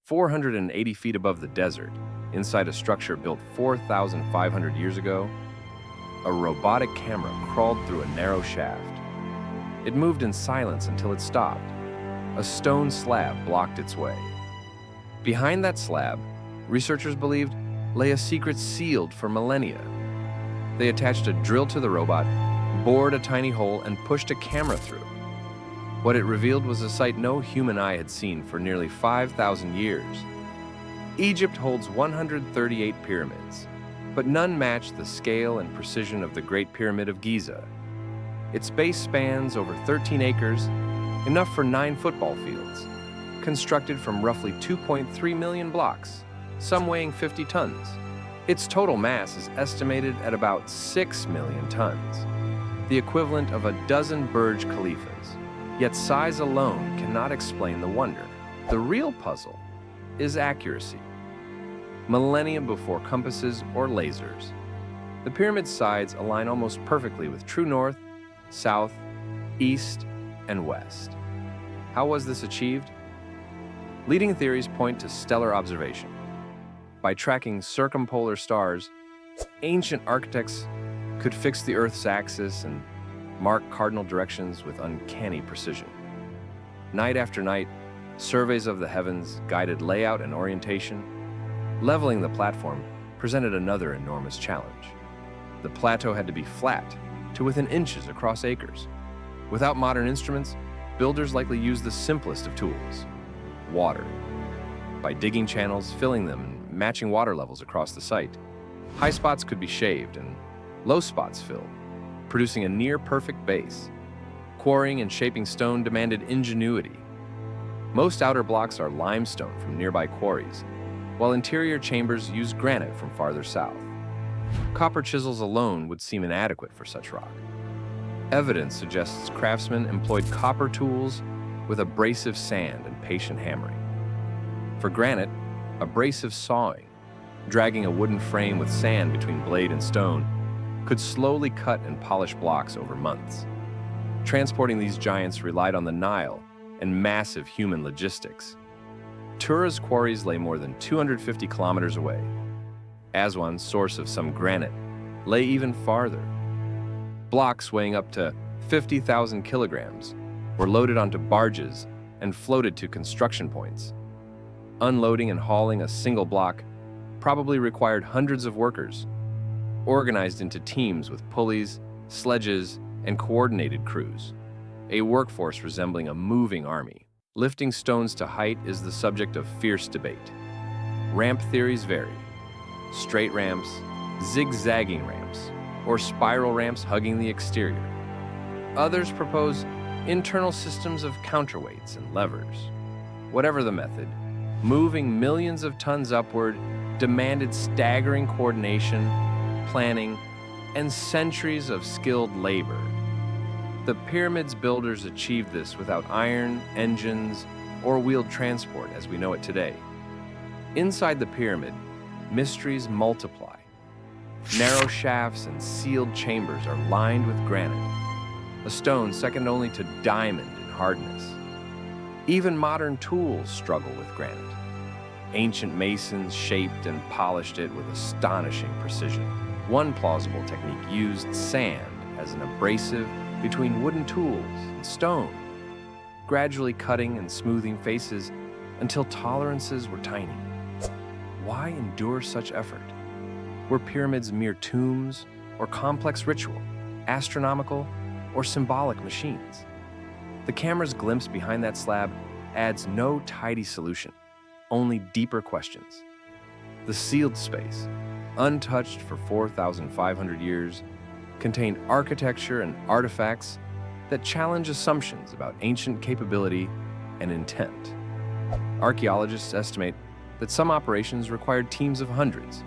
480 feet above the desert, inside a structure built 4,500 years ago, a robotic camera crawled through a narrow shaft. It moved in silence until it stopped. A stone slab blocked its way. Behind that slab, researchers believed, lay a secret sealed for millennia. They attached a drill to the robot, bored a tiny hole, and pushed a camera through. What it revealed was a sight no human eye had seen for nearly 5,000 years. Egypt holds 138 pyramids, but none match the scale and precision of the Great Pyramid of Giza. Its base spans over 13 acres, enough for 9 football fields, constructed from roughly 2.3 million blocks, some weighing 50 tons. Its total mass is estimated at about 6 million tons, the equivalent of a dozen Burj Khalifas. Yet size alone cannot explain the wonder. The real puzzle is accuracy. Millennia before compasses or lasers, the pyramid's sides align almost perfectly with true north, south, east, and west. How was this achieved? Leading theories point to stellar observation. By tracking circumpolar stars, ancient architects could fix the Earth's axis and mark cardinal directions with uncanny precision. Night after night, surveys of the heavens guided layout and orientation. Leveling the platform presented another enormous challenge. The plateau had to be flat to within inches across acres. Without modern instruments, builders likely used the simplest of tools: water. By digging channels, filling them, and matching water levels across the site, high spots could be shaved and low spots filled, producing a near-perfect base. Quarrying and shaping stone demanded ingenuity. Most outer blocks are limestone from nearby quarries, while interior chambers use granite from farther south. Copper chisels alone would seem inadequate for such rock. Evidence suggests craftsmen employed copper tools with abrasive sand and patient hammering. For granite, abrasive sawing, dragging a wooden frame with sand between blade and stone, could slowly cut and polish blocks over months. Transporting these giants relied on the Nile and massive human logistics. Tura's quarries lay more than 250 kilometers away. Aswan's source of some granite lay even farther. Blocks weighing up to 50,000 kilograms were loaded onto barges and floated to construction points. Unloading and hauling a single block probably required hundreds of workers, organized into teams with pulleys, sledges, and coordinated crews, a workforce resembling a moving army. Lifting stones to height is the subject of fierce debate. Ramp theories vary: straight ramps, zigzagging ramps, or spiral ramps hugging the exterior. Others propose internal systems of counterweights and levers. Whatever the method, moving millions of tons upward demanded staggering coordination, planning, and centuries of skilled labor. The pyramid's builders achieved this without iron, engines, or wheeled transport as we know it today. Inside the pyramid, mysteries multiply. Narrow shafts and sealed chambers are lined with granite, a stone second only to diamond in hardness. Even modern tools struggle with granite. Ancient masons shaped and polished it with astonishing precision. One plausible technique used sand as an abrasive between wooden tools and stone, gradually cutting and smoothing faces until tolerances were tiny. Why endure such effort? Were pyramids mere tombs or complex ritual, astronomical or symbolic machines? The camera's glimpse behind that slab adds no tidy solution, only deeper questions. The sealed space, untouched for 4,500 years, contained architecture and artifacts that challenge assumptions about ancient capability and intent. Archaeologists estimate that some operations required teams of hundreds,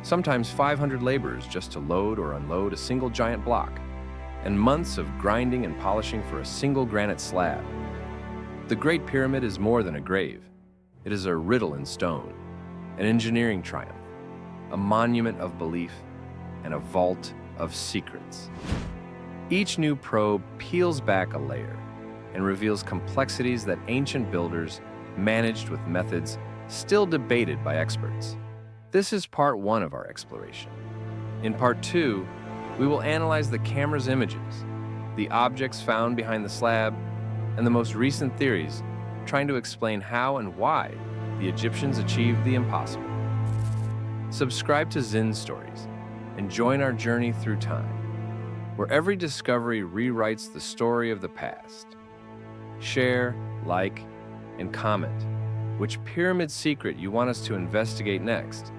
sometimes 500 laborers just to load or unload a single giant block, and months of grinding and polishing for a single granite slab. The Great Pyramid is more than a grave. It is a riddle in stone, an engineering triumph, a monument of belief, and a vault of secrets. Each new probe peels back a layer and reveals complexities that ancient builders managed with methods still debated by experts. This is part 1 of our exploration. In part 2, we will analyze the camera's images, the objects found behind the slab, and the most recent theories, trying to explain how and why the Egyptians achieved the impossible. Subscribe to Zyn Stories and join our journey through time, where every discovery rewrites the story of the past. Share, like, and comment which pyramid secret you want us to investigate next.